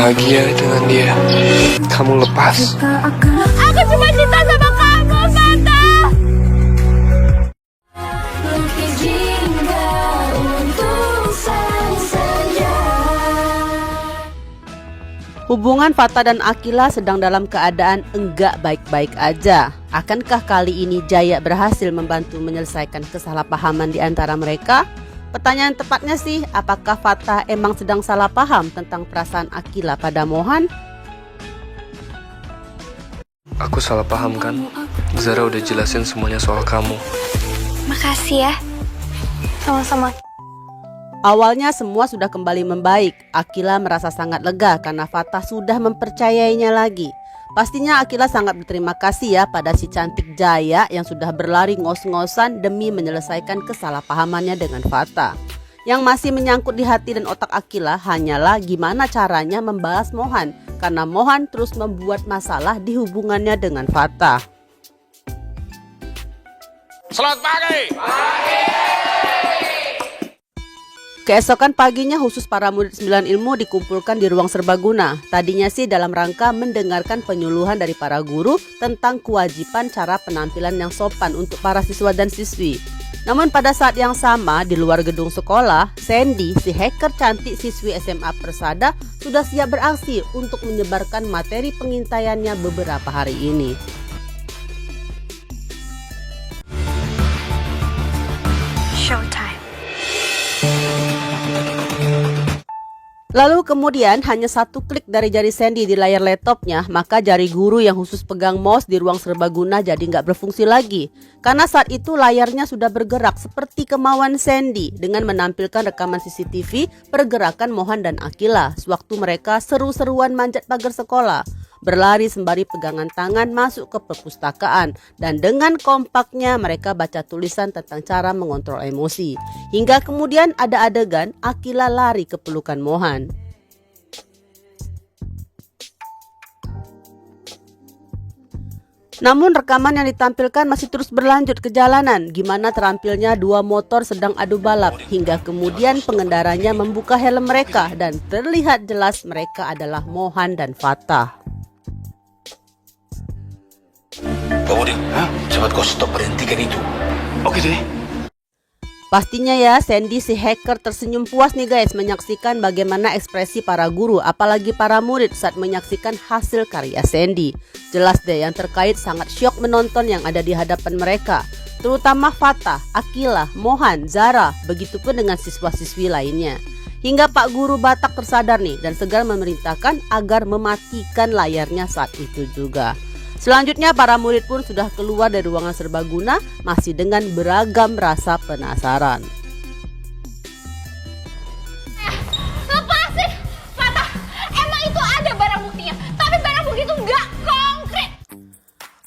bahagia dengan dia. Kamu lepas. Aku cuma cinta sama kamu, Fata. Hubungan Fata dan Akila sedang dalam keadaan enggak baik-baik aja. Akankah kali ini Jaya berhasil membantu menyelesaikan kesalahpahaman di antara mereka? Pertanyaan tepatnya sih, apakah Fata emang sedang salah paham tentang perasaan Akila pada Mohan? Aku salah paham kan? Zara udah jelasin semuanya soal kamu. Makasih ya. Sama-sama. Awalnya semua sudah kembali membaik. Akila merasa sangat lega karena Fata sudah mempercayainya lagi. Pastinya Akila sangat berterima kasih ya pada si cantik Jaya yang sudah berlari ngos-ngosan demi menyelesaikan kesalahpahamannya dengan Fata. Yang masih menyangkut di hati dan otak Akila hanyalah gimana caranya membalas Mohan, karena Mohan terus membuat masalah di hubungannya dengan Fata. Selamat pagi. Keesokan paginya khusus para murid 9 ilmu dikumpulkan di ruang serbaguna. Tadinya sih dalam rangka mendengarkan penyuluhan dari para guru tentang kewajiban cara penampilan yang sopan untuk para siswa dan siswi. Namun pada saat yang sama di luar gedung sekolah, Sandy, si hacker cantik siswi SMA Persada, sudah siap beraksi untuk menyebarkan materi pengintaiannya beberapa hari ini. Showtime. Lalu kemudian hanya satu klik dari jari Sandy di layar laptopnya, maka jari guru yang khusus pegang mouse di ruang serbaguna jadi nggak berfungsi lagi. Karena saat itu layarnya sudah bergerak seperti kemauan Sandy dengan menampilkan rekaman CCTV pergerakan Mohan dan Akila sewaktu mereka seru-seruan manjat pagar sekolah. Berlari sembari pegangan tangan masuk ke perpustakaan, dan dengan kompaknya mereka baca tulisan tentang cara mengontrol emosi. Hingga kemudian ada adegan Akila lari ke pelukan Mohan. Namun rekaman yang ditampilkan masih terus berlanjut ke jalanan, gimana terampilnya dua motor sedang adu balap, hingga kemudian pengendaranya membuka helm mereka dan terlihat jelas mereka adalah Mohan dan Fata. Kemudian, cepat kau stop, berhentikan itu. Oke deh. Pastinya ya, Sandy si hacker tersenyum puas nih guys menyaksikan bagaimana ekspresi para guru, apalagi para murid saat menyaksikan hasil karya Sandy. Jelas deh yang terkait sangat syok menonton yang ada di hadapan mereka, terutama Fata, Akila, Mohan, Zara, begitupun dengan siswa-siswi lainnya. Hingga Pak Guru Batak tersadar nih dan segera memerintahkan agar mematikan layarnya saat itu juga. Selanjutnya para murid pun sudah keluar dari ruangan serbaguna masih dengan beragam rasa penasaran. Lepasin, Fata. Emang itu ada barang buktinya, tapi barang bukti itu nggak konkret.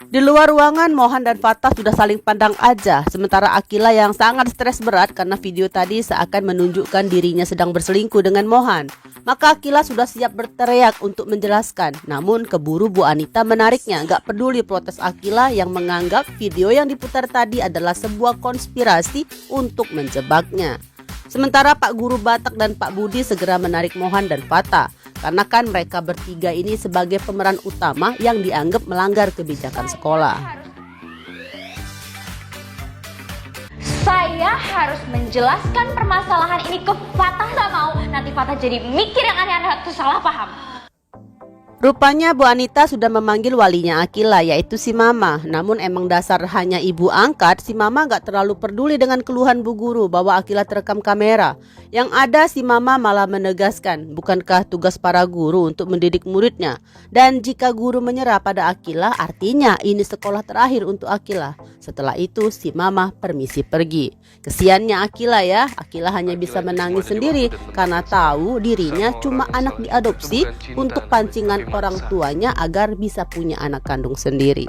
Di luar ruangan, Mohan dan Fata sudah saling pandang aja. Sementara Akila yang sangat stres berat karena video tadi seakan menunjukkan dirinya sedang berselingkuh dengan Mohan. Maka Akila sudah siap berteriak untuk menjelaskan. Namun keburu Bu Anita menariknya. Gak peduli protes Akila yang menganggap video yang diputar tadi adalah sebuah konspirasi untuk menjebaknya. Sementara Pak Guru Batak dan Pak Budi segera menarik Mohan dan Fata. Karena kan mereka bertiga ini sebagai pemeran utama yang dianggap melanggar kebijakan sekolah. Saya harus menjelaskan permasalahan ini ke Fata, nggak mau nanti Fata jadi mikir yang aneh-aneh atau salah paham. Rupanya Bu Anita sudah memanggil walinya Akila, yaitu si Mama. Namun emang dasar hanya ibu angkat, si Mama gak terlalu peduli dengan keluhan Bu Guru bahwa Akila terekam kamera. Yang ada si Mama malah menegaskan, bukankah tugas para guru untuk mendidik muridnya? Dan jika guru menyerah pada Akila, artinya ini sekolah terakhir untuk Akila. Setelah itu si Mama permisi pergi. Kesiannya Akila ya, Akila hanya bisa menangis sendiri karena tahu dirinya cuma anak diadopsi untuk pancingan orang tuanya agar bisa punya anak kandung sendiri.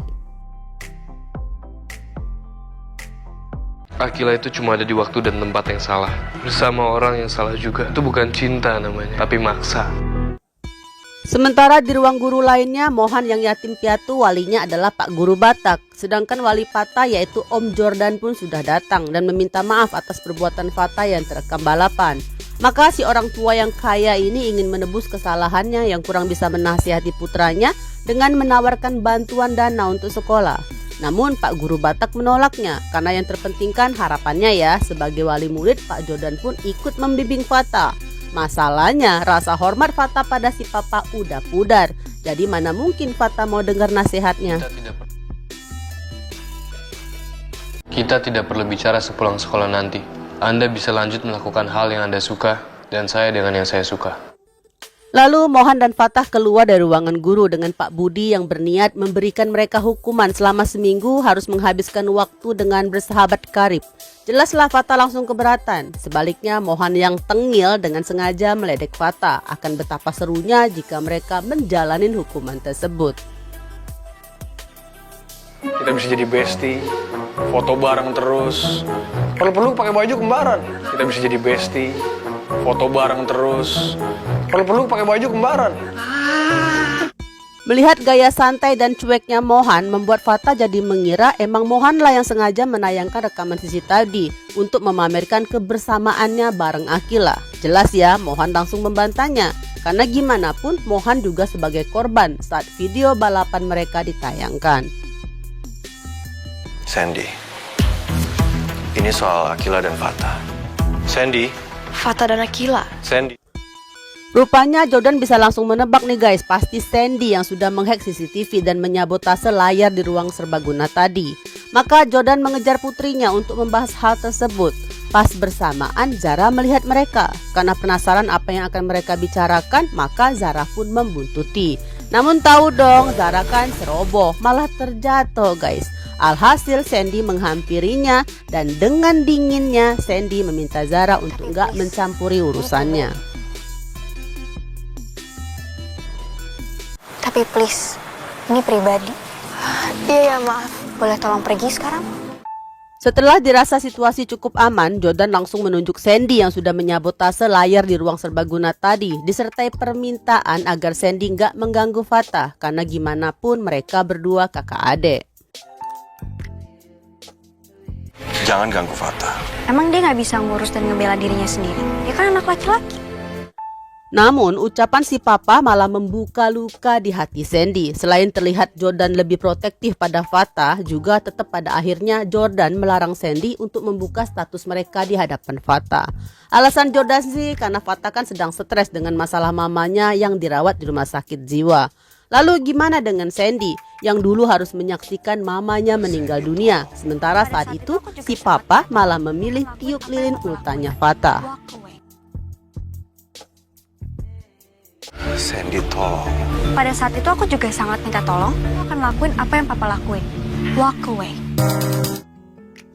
Akila itu cuma ada di waktu dan tempat yang salah, bersama orang yang salah juga. Itu bukan cinta namanya, tapi maksa. Sementara di ruang guru lainnya, Mohan yang yatim piatu walinya adalah Pak Guru Batak. Sedangkan wali Fata yaitu Om Jordan pun sudah datang dan meminta maaf atas perbuatan Fata yang terekam balapan. Maka si orang tua yang kaya ini ingin menebus kesalahannya yang kurang bisa menasihati putranya dengan menawarkan bantuan dana untuk sekolah. Namun Pak Guru Batak menolaknya karena yang terpentingkan harapannya ya sebagai wali murid Pak Jordan pun ikut membimbing Fata. Masalahnya rasa hormat Fata pada si papa udah pudar. Jadi mana mungkin Fata mau dengar nasihatnya. Kita tidak perlu bicara sepulang sekolah nanti. Anda bisa lanjut melakukan hal yang Anda suka, dan saya dengan yang saya suka. Lalu Mohan dan Fatah keluar dari ruangan guru dengan Pak Budi yang berniat memberikan mereka hukuman selama seminggu harus menghabiskan waktu dengan bersahabat karib. Jelaslah Fatah langsung keberatan. Sebaliknya Mohan yang tengil dengan sengaja meledek Fatah akan betapa serunya jika mereka menjalani hukuman tersebut. Kita bisa jadi bestie, foto bareng terus. Kalau perlu pakai baju kembaran. Kita bisa jadi bestie, foto bareng terus. Kalau perlu pakai baju kembaran. Melihat gaya santai dan cueknya Mohan membuat Fatah jadi mengira emang Mohan lah yang sengaja menayangkan rekaman sisi tadi untuk memamerkan kebersamaannya bareng Akila. Jelas ya, Mohan langsung membantahnya. Karena gimana pun Mohan juga sebagai korban saat video balapan mereka ditayangkan. Sandy, ini soal Akila dan Fatah. Sandy, Fatah dan Akila. Sandy. Rupanya Jordan bisa langsung menebak nih guys, pasti Sandy yang sudah menghack CCTV dan menyabotase layar di ruang serbaguna tadi. Maka Jordan mengejar putrinya untuk membahas hal tersebut. Pas bersamaan Zara melihat mereka. Karena penasaran apa yang akan mereka bicarakan, maka Zara pun membuntuti. Namun tahu dong, Zara kan ceroboh, malah terjatuh guys. Alhasil Sandy menghampirinya dan dengan dinginnya Sandy meminta Zara untuk gak mencampuri urusannya. Tapi please, ini pribadi. Iya ya maaf, boleh tolong pergi sekarang? Setelah dirasa situasi cukup aman, Jordan langsung menunjuk Sandy yang sudah menyabotase layar di ruang serbaguna tadi, disertai permintaan agar Sandy nggak mengganggu Fatah, karena gimana pun mereka berdua kakak adik. Jangan ganggu Fatah. Emang dia nggak bisa ngurus dan ngebela dirinya sendiri? Dia kan anak laki-laki. Namun ucapan si papa malah membuka luka di hati Sandy. Selain terlihat Jordan lebih protektif pada Fatah, juga tetap pada akhirnya Jordan melarang Sandy untuk membuka status mereka di hadapan Fatah. Alasan Jordan sih karena Fatah kan sedang stres dengan masalah mamanya yang dirawat di rumah sakit jiwa. Lalu gimana dengan Sandy yang dulu harus menyaksikan mamanya meninggal dunia, sementara saat itu si papa malah memilih tiup lilin ultanya Fatah. Sandy tolong. Pada saat itu aku juga sangat minta tolong. Aku akan lakuin apa yang papa lakuin. Walk away.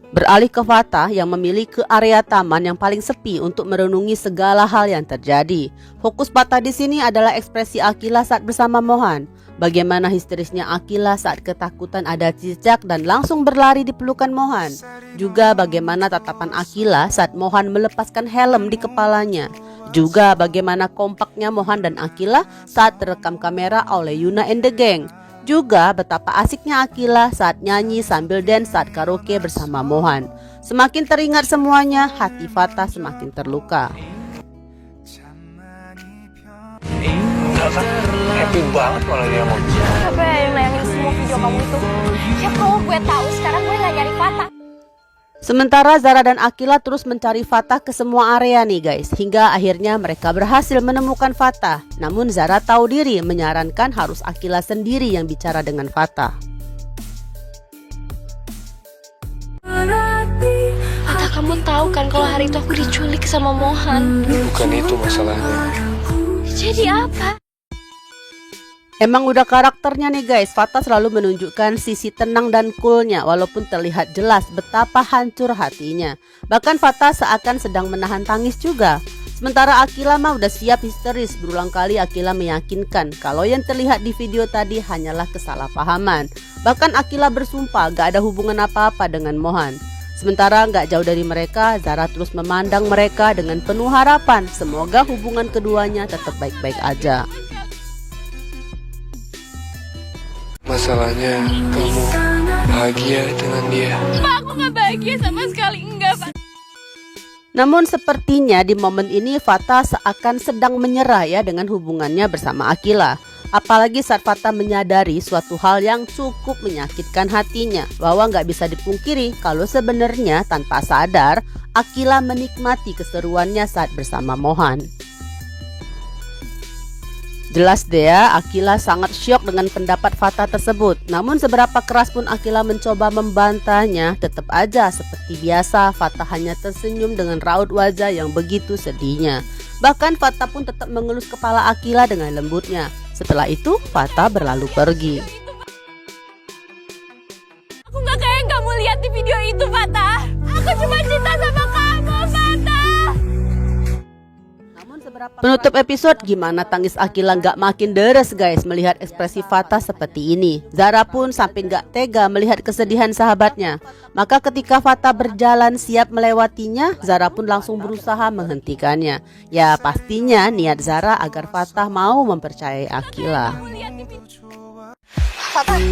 Beralih ke Fatah yang memilih ke area taman yang paling sepi untuk merenungi segala hal yang terjadi. Fokus Fatah di sini adalah ekspresi Akila saat bersama Mohan. Bagaimana histerisnya Akila saat ketakutan ada cicak dan langsung berlari di pelukan Mohan. Juga bagaimana tatapan Akila saat Mohan melepaskan helm di kepalanya. Juga bagaimana kompaknya Mohan dan Akila saat terekam kamera oleh Yuna and the Gang. Juga betapa asiknya Akila saat nyanyi sambil dance saat karaoke bersama Mohan. Semakin teringat semuanya, hati Fatah semakin terluka. Happy banget malah dia mau. Siapa yang nayangin semua video kamu itu? Ya kalau gue tahu sekarang gue gak nyari Fatah. Sementara Zara dan Akila terus mencari Fatah ke semua area nih guys. Hingga akhirnya mereka berhasil menemukan Fatah. Namun Zara tahu diri menyarankan harus Akila sendiri yang bicara dengan Fatah. Fatah, kamu tahu kan kalau hari itu aku diculik sama Mohan. Bukan itu masalahnya. Jadi apa? Emang udah karakternya nih guys, Fatah selalu menunjukkan sisi tenang dan coolnya walaupun terlihat jelas betapa hancur hatinya. Bahkan Fatah seakan sedang menahan tangis juga. Sementara Akila mah udah siap histeris. Berulang kali Akila meyakinkan kalau yang terlihat di video tadi hanyalah kesalahpahaman. Bahkan Akila bersumpah gak ada hubungan apa-apa dengan Mohan. Sementara gak jauh dari mereka, Zara terus memandang mereka dengan penuh harapan. Semoga hubungan keduanya tetap baik-baik aja. Masalahnya kamu bahagia dengan dia. Pak, aku gak bahagia sama sekali, enggak Pak. Namun sepertinya di momen ini Fatah seakan sedang menyerah ya dengan hubungannya bersama Akila. Apalagi saat Fatah menyadari suatu hal yang cukup menyakitkan hatinya, bahwa nggak bisa dipungkiri kalau sebenarnya tanpa sadar Akila menikmati keseruannya saat bersama Mohan. Jelas deh ya, Akila sangat syok dengan pendapat Fatah tersebut. Namun seberapa keras pun Akila mencoba membantahnya, tetap aja seperti biasa Fatah hanya tersenyum dengan raut wajah yang begitu sedihnya. Bahkan Fatah pun tetap mengelus kepala Akila dengan lembutnya. Setelah itu Fatah berlalu pergi. Aku nggak kayak yang kamu lihat di video itu, Fatah. Aku cuma cinta sama kamu, Fatah. Penutup episode, gimana tangis Akila nggak makin deres guys melihat ekspresi Fatah seperti ini. Zara pun sampai nggak tega melihat kesedihan sahabatnya. Maka ketika Fatah berjalan siap melewatinya, Zara pun langsung berusaha menghentikannya. Ya pastinya niat Zara agar Fatah mau mempercayai Akila. Fatah,